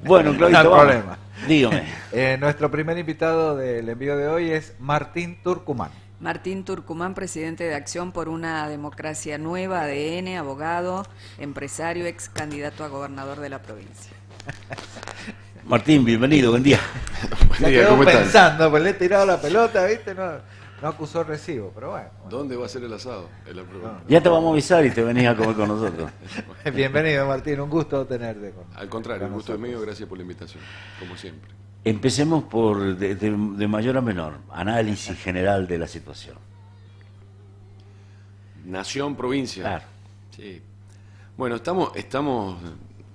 Bueno, No hay Claudito, vamos. problema. Dígame. Nuestro primer invitado del envío de hoy es Martín Turcumán. Martín Turcumán, presidente de Acción por una Democracia Nueva, ADN, abogado, empresario, ex candidato a gobernador de la provincia. Martín, bienvenido, buen día. Se quedó pensando, pues le he tirado la pelota, ¿viste? No acusó recibo, pero bueno. ¿Dónde va a ser el asado? Es la pregunta. Ya te vamos a avisar y te venís a comer con nosotros. Bienvenido, Martín, un gusto tenerte con Al contrario, el gusto es nosotros. mío, gracias por la invitación, como siempre. Empecemos por de mayor a menor, análisis general de la situación. Nación, provincia. Claro. Sí. Bueno, estamos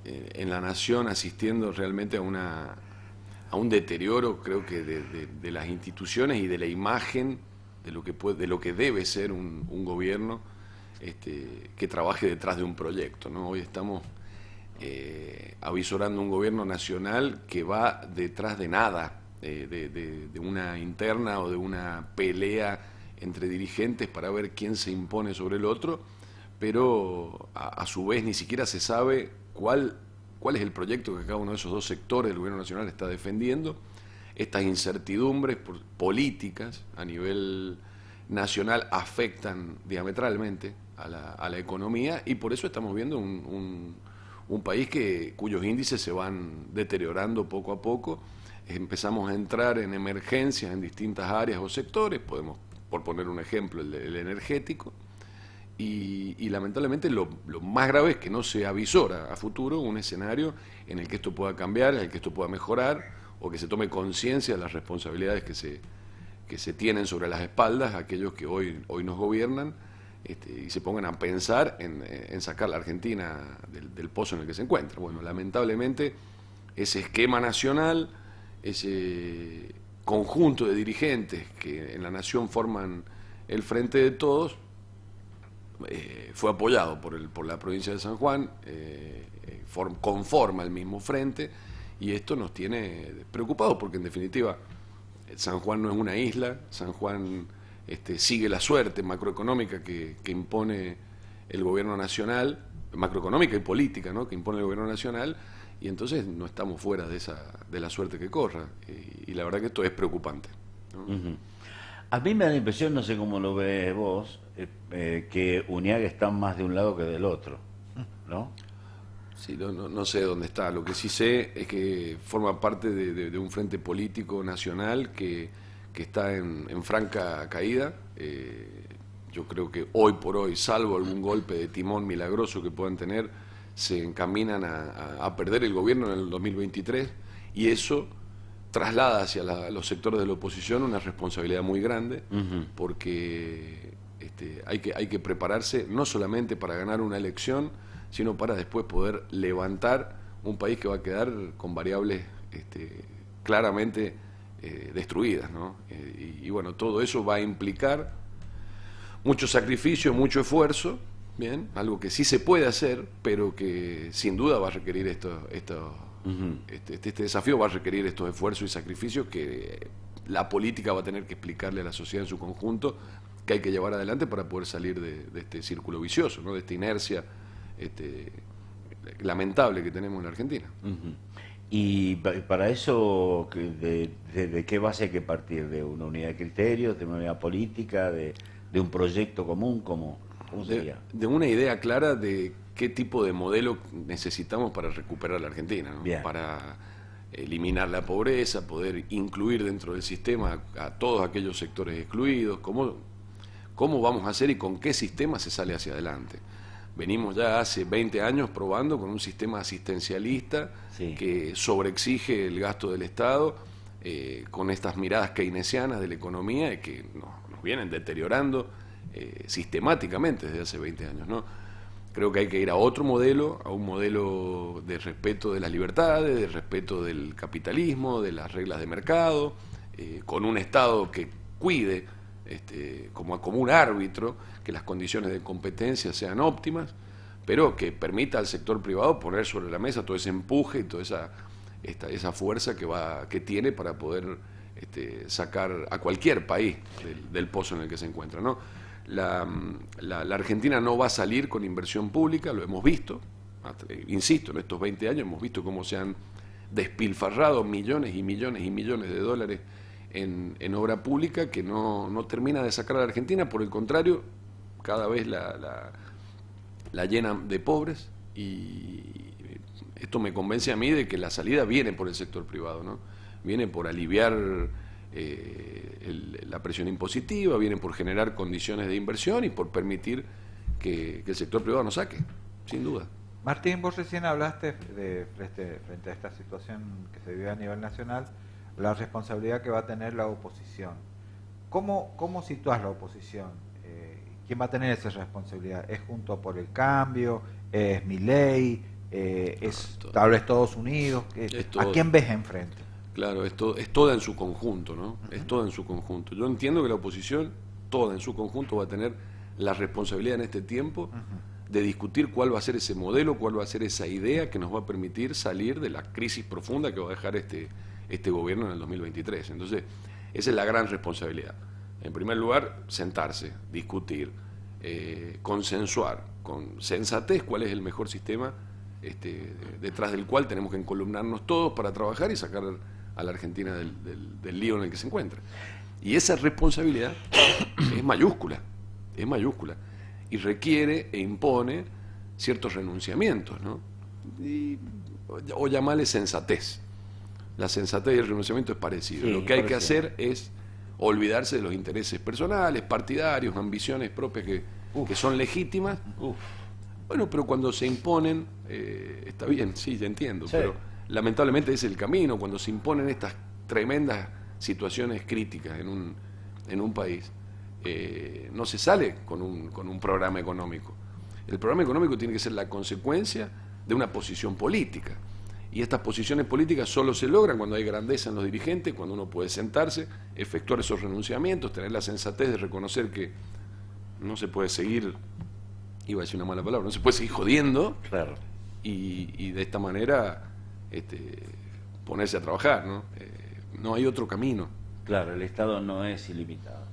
en la nación asistiendo realmente a un deterioro, creo que de las instituciones y de la imagen de lo que debe ser un gobierno que trabaje detrás de un proyecto, ¿no? Hoy estamos avisorando un gobierno nacional que va detrás de nada, de una interna o de una pelea entre dirigentes para ver quién se impone sobre el otro, pero a su vez ni siquiera se sabe cuál es el proyecto que cada uno de esos dos sectores del gobierno nacional está defendiendo. Estas incertidumbres políticas a nivel nacional afectan diametralmente a la economía y por eso estamos viendo un país cuyos índices se van deteriorando poco a poco. Empezamos a entrar en emergencias en distintas áreas o sectores, podemos, por poner un ejemplo, el energético, y lamentablemente lo más grave es que no se avisora a futuro un escenario en el que esto pueda cambiar, en el que esto pueda mejorar, o que se tome conciencia de las responsabilidades que se tienen sobre las espaldas aquellos que hoy nos gobiernan, y se pongan a pensar en sacar la Argentina del pozo en el que se encuentra. Bueno, lamentablemente ese esquema nacional, ese conjunto de dirigentes que en la nación forman el Frente de Todos, fue apoyado por la provincia de San Juan, conforma el mismo frente, y esto nos tiene preocupados porque en definitiva San Juan no es una isla. San Juan sigue la suerte macroeconómica que impone el gobierno nacional, macroeconómica y política, ¿no?, que impone el gobierno nacional, y entonces no estamos fuera de la suerte que corra, y la verdad que esto es preocupante, ¿no? Uh-huh. A mí me da la impresión, no sé cómo lo ves vos, que Uniaga está más de un lado que del otro, ¿no? Sí, no sé dónde está. Lo que sí sé es que forma parte de un frente político nacional que está en franca caída. Yo creo que hoy por hoy, salvo algún golpe de timón milagroso que puedan tener, se encaminan a perder el gobierno en el 2023, y eso traslada hacia los sectores de la oposición una responsabilidad muy grande, Uh-huh. porque hay que prepararse no solamente para ganar una elección, sino para después poder levantar un país que va a quedar con variables claramente destruidas, ¿no? Y bueno, todo eso va a implicar mucho sacrificio, mucho esfuerzo, bien, algo que sí se puede hacer, pero que sin duda va a requerir Uh-huh. este desafío va a requerir estos esfuerzos y sacrificios que la política va a tener que explicarle a la sociedad en su conjunto que hay que llevar adelante para poder salir de este círculo vicioso, ¿no?, de esta inercia lamentable que tenemos en la Argentina. Uh-huh. Y para eso, ¿de qué base hay que partir? ¿De una unidad de criterios, de una unidad política, de un proyecto común? ¿Cómo sería? De una idea clara de qué tipo de modelo necesitamos para recuperar la Argentina, ¿no? Bien. Para eliminar la pobreza, poder incluir dentro del sistema a todos aquellos sectores excluidos, cómo vamos a hacer y con qué sistema se sale hacia adelante. Venimos ya hace 20 años probando con un sistema asistencialista, Sí, que sobreexige el gasto del Estado, con estas miradas keynesianas de la economía y que nos vienen deteriorando sistemáticamente desde hace 20 años, ¿no? Creo que hay que ir a otro modelo, a un modelo de respeto de las libertades, de respeto del capitalismo, de las reglas de mercado, con un Estado que cuide como un árbitro que las condiciones de competencia sean óptimas, pero que permita al sector privado poner sobre la mesa todo ese empuje y toda esa fuerza que tiene para poder sacar a cualquier país del pozo en el que se encuentra, ¿no? La Argentina no va a salir con inversión pública, lo hemos visto, insisto, en estos 20 años hemos visto cómo se han despilfarrado millones y millones y millones de dólares en obra pública que no termina de sacar a la Argentina, por el contrario, cada vez la llena de pobres, y esto me convence a mí de que la salida viene por el sector privado, ¿no? Viene por aliviar la presión impositiva, viene por generar condiciones de inversión y por permitir que el sector privado nos saque, sin duda. Martín, vos recién hablaste frente a esta situación que se vive a nivel nacional, la responsabilidad que va a tener la oposición. ¿Cómo situás la oposición? ¿Quién va a tener esa responsabilidad? ¿Es Juntos por el Cambio? ¿Es Milei? ¿Es tal vez Todos Unidos? ¿A quién ves enfrente? Claro, es toda en su conjunto, ¿no? Es toda en su conjunto. Yo entiendo que la oposición, toda en su conjunto, va a tener la responsabilidad en este tiempo de discutir cuál va a ser ese modelo, cuál va a ser esa idea que nos va a permitir salir de la crisis profunda que va a dejar este gobierno en el 2023. Entonces, esa es la gran responsabilidad. En primer lugar, sentarse, discutir, consensuar con sensatez cuál es el mejor sistema detrás del cual tenemos que encolumnarnos todos para trabajar y sacar a la Argentina del lío en el que se encuentra. Y esa responsabilidad es mayúscula, y requiere e impone ciertos renunciamientos, ¿no? O llamarle sensatez. La sensatez y el renunciamiento es parecido. Sí, lo que hay que hacer es olvidarse de los intereses personales, partidarios, ambiciones propias que son legítimas. Bueno, pero cuando se imponen, está bien, sí, ya entiendo, sí. Pero lamentablemente ese es el camino. Cuando se imponen estas tremendas situaciones críticas en un país, no se sale con un programa económico. El programa económico tiene que ser la consecuencia de una posición política. Y estas posiciones políticas solo se logran cuando hay grandeza en los dirigentes, cuando uno puede sentarse, efectuar esos renunciamientos, tener la sensatez de reconocer que no se puede seguir, iba a decir una mala palabra, no se puede seguir jodiendo, claro. Y de esta manera ponerse a trabajar, ¿no? No hay otro camino. Claro, el Estado no es ilimitado.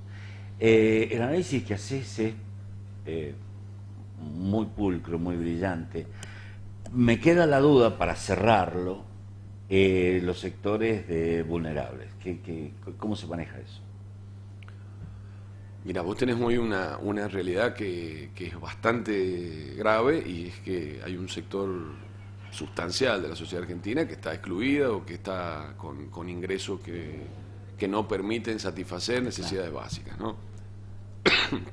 El análisis que haces es muy pulcro, muy brillante. Me queda la duda, para cerrarlo, los sectores vulnerables. ¿Cómo se maneja eso? Mira, vos tenés hoy una realidad que es bastante grave, y es que hay un sector sustancial de la sociedad argentina que está excluida o que está con ingresos que no permiten satisfacer necesidades básicas, ¿no?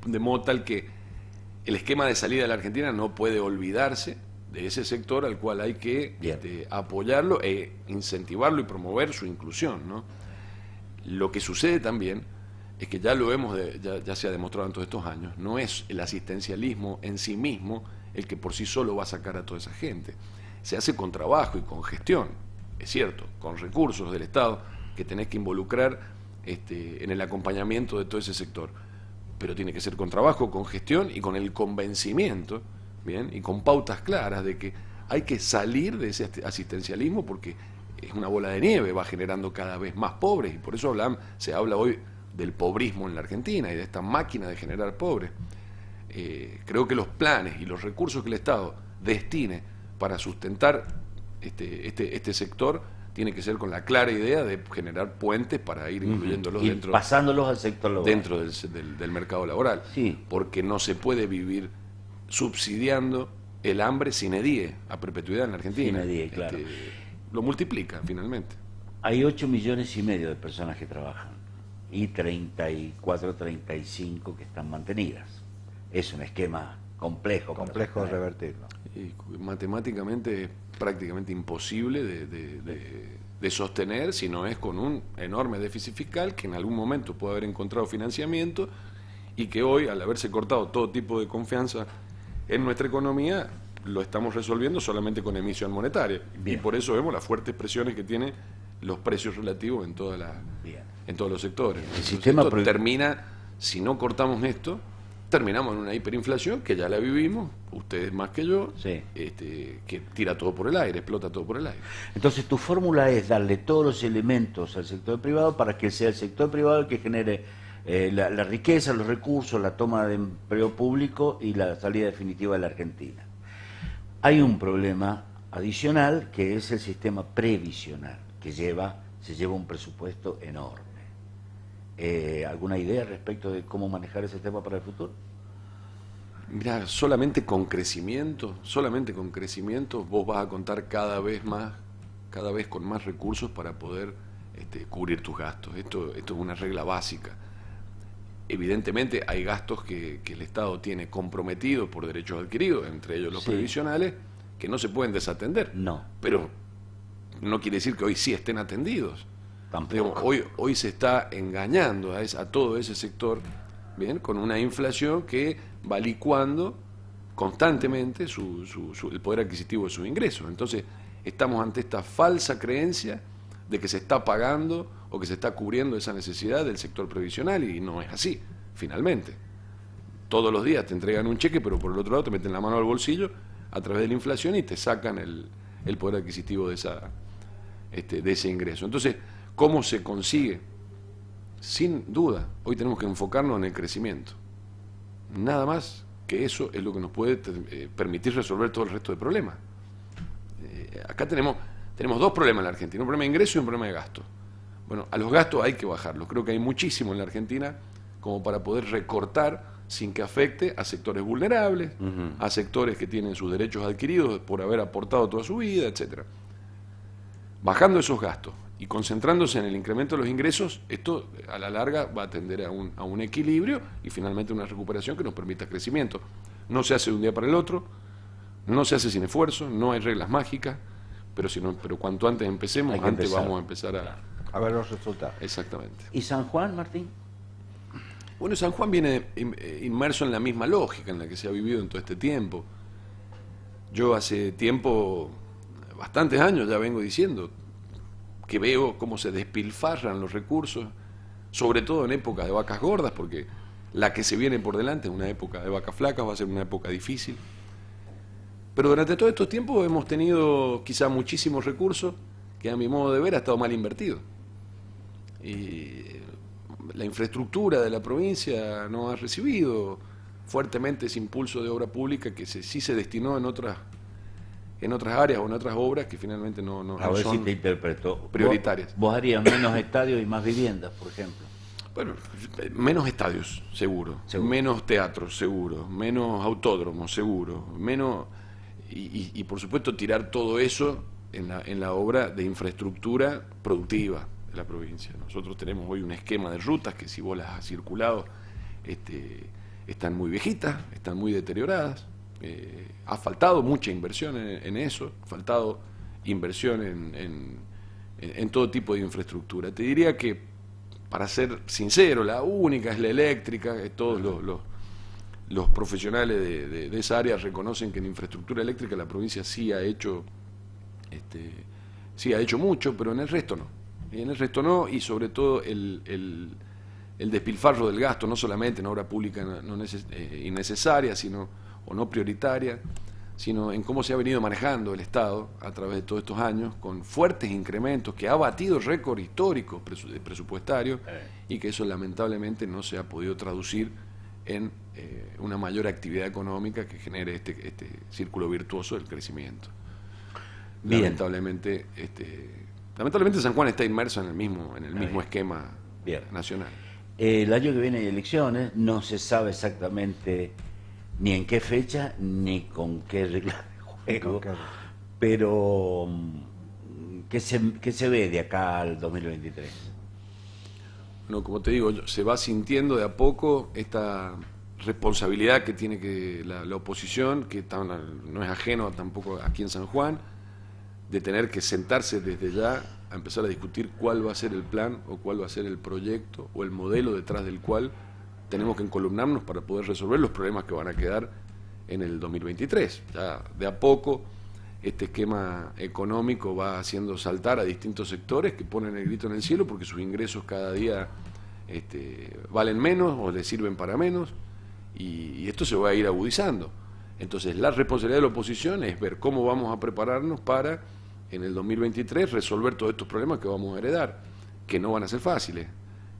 De modo tal que el esquema de salida de la Argentina no puede olvidarse de ese sector al cual hay que apoyarlo e incentivarlo y promover su inclusión, ¿no? Lo que sucede también es que ya se ha demostrado en todos estos años, no es el asistencialismo en sí mismo el que por sí solo va a sacar a toda esa gente. Se hace con trabajo y con gestión, es cierto, con recursos del Estado que tenés que involucrar en el acompañamiento de todo ese sector, pero tiene que ser con trabajo, con gestión y con el convencimiento, ¿bien? Y con pautas claras de que hay que salir de ese asistencialismo, porque es una bola de nieve, va generando cada vez más pobres, y por eso se habla hoy del pobrismo en la Argentina y de esta máquina de generar pobres. Creo que los planes y los recursos que el Estado destine para sustentar este sector tiene que ser con la clara idea de generar puentes para ir incluyéndolos pasándolos al sector laboral, dentro del mercado laboral, sí. Porque no se puede vivir subsidiando el hambre sin edie a perpetuidad en la Argentina. Sin edie, claro. Lo multiplica finalmente. Hay 8,5 millones de personas que trabajan y 34, 35 que están mantenidas. Es un esquema complejo de revertirlo. Y matemáticamente es prácticamente imposible de sostener si no es con un enorme déficit fiscal que en algún momento puede haber encontrado financiamiento, y que hoy, al haberse cortado todo tipo de confianza en nuestra economía, lo estamos resolviendo solamente con emisión monetaria. Bien. Y por eso vemos las fuertes presiones que tienen los precios relativos en todos los sectores. El sistema termina, si no cortamos esto, terminamos en una hiperinflación que ya la vivimos, ustedes más que yo, sí. Que tira todo por el aire, explota todo por el aire. Entonces tu fórmula es darle todos los elementos al sector privado para que sea el sector privado el que genere la riqueza, los recursos, la toma de empleo público y la salida definitiva de la Argentina. Hay un problema adicional, que es el sistema previsional, que se lleva un presupuesto enorme. ¿Alguna idea respecto de cómo manejar ese tema para el futuro? Mirá, solamente con crecimiento vos vas a contar cada vez con más recursos para poder cubrir tus gastos. Esto es una regla básica. Evidentemente hay gastos que el Estado tiene comprometidos por derechos adquiridos, entre ellos los previsionales, que no se pueden desatender. No. Pero no quiere decir que hoy sí estén atendidos. Tampoco. Hoy se está engañando a todo ese sector, bien, con una inflación que va licuando constantemente el poder adquisitivo de sus ingresos. Entonces, estamos ante esta falsa creencia de que se está pagando o que se está cubriendo esa necesidad del sector previsional, y no es así, finalmente. Todos los días te entregan un cheque, pero por el otro lado te meten la mano al bolsillo a través de la inflación y te sacan el poder adquisitivo de ese ingreso. Entonces, ¿cómo se consigue? Sin duda, hoy tenemos que enfocarnos en el crecimiento. Nada más que eso es lo que nos puede permitir resolver todo el resto de problemas. Acá tenemos dos problemas en la Argentina, un problema de ingreso y un problema de gasto. Bueno, a los gastos hay que bajarlos. Creo que hay muchísimo en la Argentina como para poder recortar sin que afecte a sectores vulnerables, a sectores que tienen sus derechos adquiridos por haber aportado toda su vida, etcétera. Bajando esos gastos y concentrándose en el incremento de los ingresos, esto a la larga va a tender a un equilibrio y finalmente una recuperación que nos permita crecimiento. No se hace de un día para el otro, no se hace sin esfuerzo, no hay reglas mágicas, pero cuanto antes empecemos, antes vamos a empezar a ver los resultados. Exactamente. ¿Y San Juan, Martín? Bueno, San Juan viene inmerso en la misma lógica en la que se ha vivido en todo este tiempo. Yo hace tiempo, bastantes años ya vengo diciendo que veo cómo se despilfarran los recursos, sobre todo en época de vacas gordas, porque la que se viene por delante es una época de vacas flacas, va a ser una época difícil. Pero durante todos estos tiempos hemos tenido quizá muchísimos recursos que a mi modo de ver ha estado mal invertido. Y la infraestructura de la provincia no ha recibido fuertemente ese impulso de obra pública que sí se destinó en otras áreas o en otras obras que finalmente no A ver son si te interpreto. prioritarias. ¿Vos harías menos estadios y más viviendas, por ejemplo? Bueno, menos estadios, seguro. Menos teatros, seguro. Menos autódromos, seguro. Menos y por supuesto tirar todo eso en la obra de infraestructura productiva de la provincia. Nosotros tenemos hoy un esquema de rutas que, si vos las has circulado, están muy viejitas, están muy deterioradas. Ha faltado mucha inversión en eso, ha faltado inversión en todo tipo de infraestructura. Te diría que, para ser sincero, la única es la eléctrica. Todos los profesionales de esa área reconocen que en infraestructura eléctrica la provincia sí ha hecho mucho, pero en el resto no. Y sobre todo el despilfarro del gasto, no solamente en obra pública innecesaria, o no prioritaria, sino en cómo se ha venido manejando el Estado a través de todos estos años, con fuertes incrementos, que ha batido récord histórico presupuestario, y que eso lamentablemente no se ha podido traducir en una mayor actividad económica que genere este círculo virtuoso del crecimiento. Bien. Lamentablemente San Juan está inmerso en el mismo esquema nacional. El año que viene hay elecciones, no se sabe exactamente ni en qué fecha, ni con qué regla de juego, pero ¿qué se ve de acá al 2023? No, como te digo, se va sintiendo de a poco esta responsabilidad que tiene la oposición, que no es ajeno tampoco aquí en San Juan, de tener que sentarse desde ya a empezar a discutir cuál va a ser el plan o cuál va a ser el proyecto o el modelo detrás del cual tenemos que encolumnarnos para poder resolver los problemas que van a quedar en el 2023. Ya de a poco este esquema económico va haciendo saltar a distintos sectores que ponen el grito en el cielo porque sus ingresos cada día valen menos o les sirven para menos, y esto se va a ir agudizando. Entonces la responsabilidad de la oposición es ver cómo vamos a prepararnos para en el 2023 resolver todos estos problemas que vamos a heredar, que no van a ser fáciles.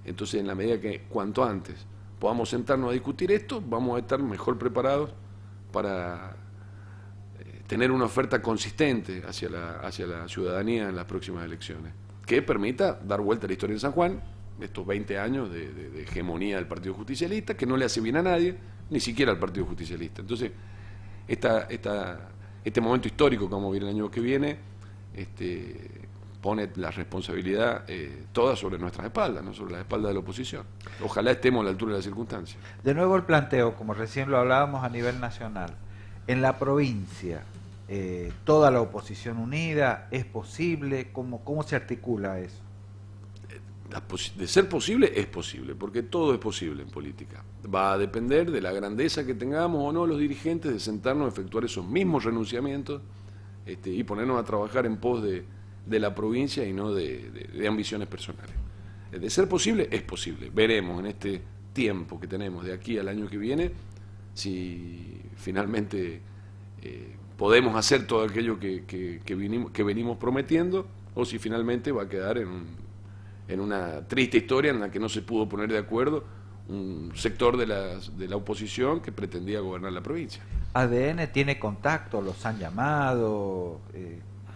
Entonces, en la medida que cuanto antes podamos sentarnos a discutir esto, vamos a estar mejor preparados para tener una oferta consistente hacia la ciudadanía en las próximas elecciones, que permita dar vuelta a la historia de San Juan, estos 20 años de hegemonía del Partido Justicialista, que no le hace bien a nadie, ni siquiera al Partido Justicialista. Entonces, este momento histórico que vamos a vivir el año que viene, pone la responsabilidad toda sobre nuestras espaldas, no sobre las espaldas de la oposición. Ojalá estemos a la altura de las circunstancias. De nuevo el planteo, como recién lo hablábamos a nivel nacional. En la provincia, toda la oposición unida, ¿es posible? ¿Cómo se articula eso? De ser posible, es posible, porque todo es posible en política. Va a depender de la grandeza que tengamos o no los dirigentes de sentarnos a efectuar esos mismos renunciamientos y ponernos a trabajar en pos de la provincia y no de ambiciones personales. De ser posible, es posible. Veremos en este tiempo que tenemos de aquí al año que viene si finalmente podemos hacer todo aquello que venimos prometiendo o si finalmente va a quedar en una triste historia en la que no se pudo poner de acuerdo un sector de la oposición que pretendía gobernar la provincia. ¿ADN tiene contacto? ¿Los han llamado?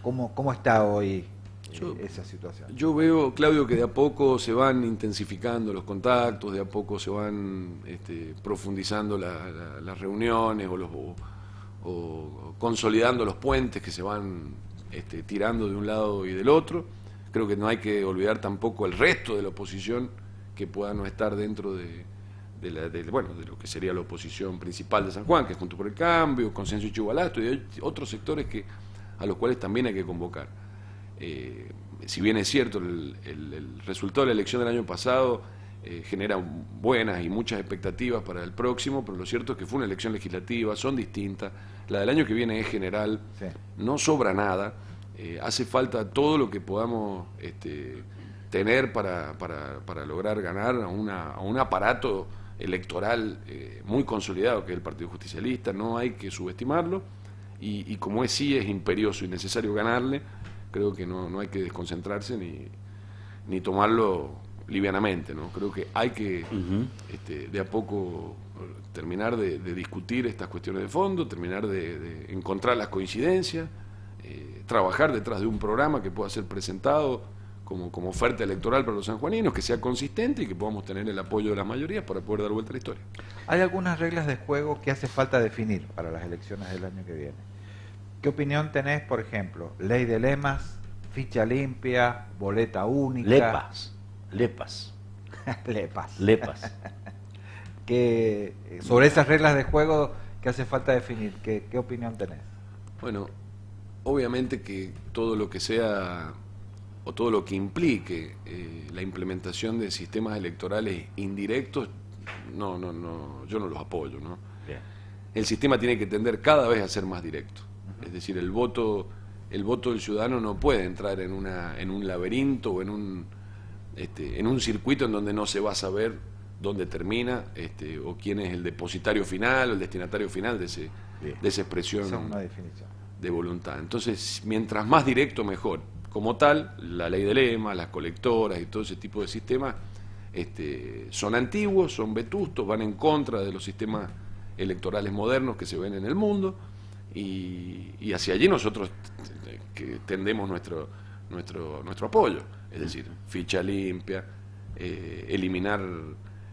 ¿Cómo está hoy esa situación? Yo veo, Claudio, que de a poco se van intensificando los contactos, de a poco se van profundizando las reuniones o consolidando los puentes que se van tirando de un lado y del otro. Creo que no hay que olvidar tampoco el resto de la oposición que pueda no estar dentro de lo que sería la oposición principal de San Juan, que es Juntos por el Cambio, Consenso y Chubalasto, y hay otros sectores a los cuales también hay que convocar. Si bien es cierto, el resultado de la elección del año pasado genera buenas y muchas expectativas para el próximo, pero lo cierto es que fue una elección legislativa, son distintas, la del año que viene es general, sí. No sobra nada. Hace falta todo lo que podamos tener para lograr ganar a un aparato electoral muy consolidado que es el Partido Justicialista. No hay que subestimarlo y como es imperioso y necesario ganarle, creo que no hay que desconcentrarse ni tomarlo livianamente, ¿no? Creo que hay que de a poco terminar de discutir estas cuestiones de fondo, terminar de encontrar las coincidencias, trabajar detrás de un programa que pueda ser presentado como oferta electoral para los sanjuaninos, que sea consistente y que podamos tener el apoyo de las mayorías para poder dar vuelta a la historia. Hay algunas reglas de juego que hace falta definir para las elecciones del año que viene. ¿Qué opinión tenés, por ejemplo? Ley de lemas, ficha limpia, boleta única. Lepas. Que sobre esas reglas de juego que hace falta definir, ¿qué opinión tenés? Bueno, obviamente que todo lo que sea o todo lo que implique la implementación de sistemas electorales indirectos, yo no los apoyo, ¿no? Bien. El sistema tiene que tender cada vez a ser más directo. Es decir, el voto del ciudadano no puede entrar en un laberinto o en un circuito en donde no se va a saber dónde termina o quién es el depositario final o el destinatario final de esa expresión. Esa es una definición de voluntad. Entonces, mientras más directo, mejor. Como tal, la ley de lema, las colectoras y todo ese tipo de sistemas son antiguos, son vetustos, van en contra de los sistemas electorales modernos que se ven en el mundo y hacia allí nosotros que tendemos nuestro apoyo. Es decir, ficha limpia, eliminar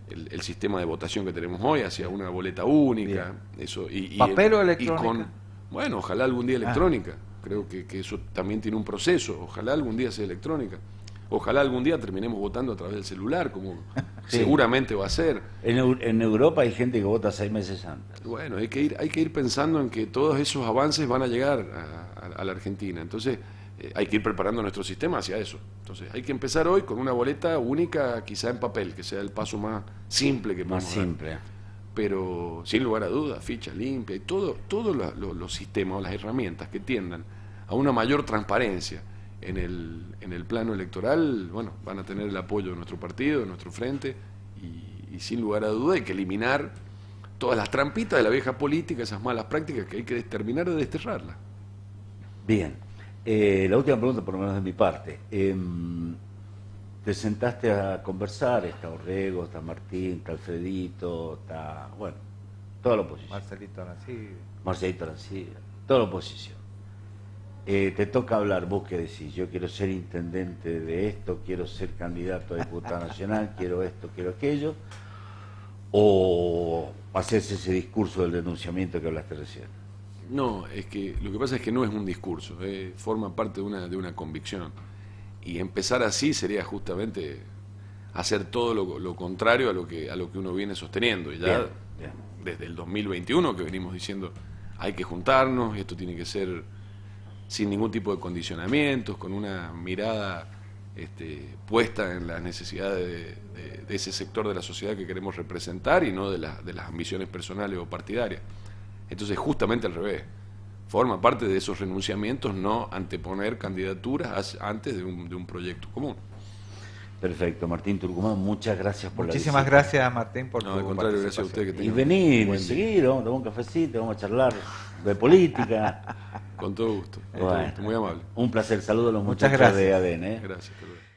el sistema de votación que tenemos hoy hacia una boleta única. Eso, ¿Papel o electrónica? Bueno, ojalá algún día electrónica. Creo que eso también tiene un proceso. Ojalá algún día sea electrónica. Ojalá algún día terminemos votando a través del celular, como sí. Seguramente va a ser. En Europa hay gente que vota 6 meses antes. Bueno, hay que ir pensando en que todos esos avances van a llegar a la Argentina. Entonces, hay que ir preparando nuestro sistema hacia eso. Entonces, hay que empezar hoy con una boleta única, quizá en papel, que sea el paso más simple que podamos dar. Pero sin lugar a dudas, ficha limpia y todos los sistemas o las herramientas que tiendan a una mayor transparencia en el plano electoral, bueno, van a tener el apoyo de nuestro partido, de nuestro frente y sin lugar a dudas hay que eliminar todas las trampitas de la vieja política, esas malas prácticas que hay que terminar de desterrarlas. Bien, la última pregunta por lo menos de mi parte. Te sentaste a conversar, está Orrego, está Martín, está Alfredito, está, bueno, toda la oposición. Marcelito Arancibia. Marcelito Arancibia, toda la oposición. Te toca hablar, vos qué decís, yo quiero ser intendente de esto, quiero ser candidato a diputado nacional, quiero esto, quiero aquello, o haces ese discurso del denunciamiento que hablaste recién. No, es que lo que pasa es que no es un discurso, forma parte de una convicción. Y empezar así sería justamente hacer todo lo contrario a lo que uno viene sosteniendo. Y ya Bien, bien. desde el 2021 que venimos diciendo hay que juntarnos, esto tiene que ser sin ningún tipo de condicionamientos, con una mirada puesta en las necesidades de ese sector de la sociedad que queremos representar y no de las ambiciones personales o partidarias. Entonces, justamente al revés, forma parte de esos renunciamientos no anteponer candidaturas antes de un proyecto común. Perfecto, Martín Tucumán, muchas gracias por Muchísimas la visita. gracias, Martín, por No, tu al contrario, gracias a usted que Y tenga venir, buen día. seguir, vamos a tomar un cafecito, vamos a charlar de política. Con todo gusto, Bueno. muy amable. Un placer, saludo a los Muchas muchachos gracias. de ADN. Gracias. Hasta luego.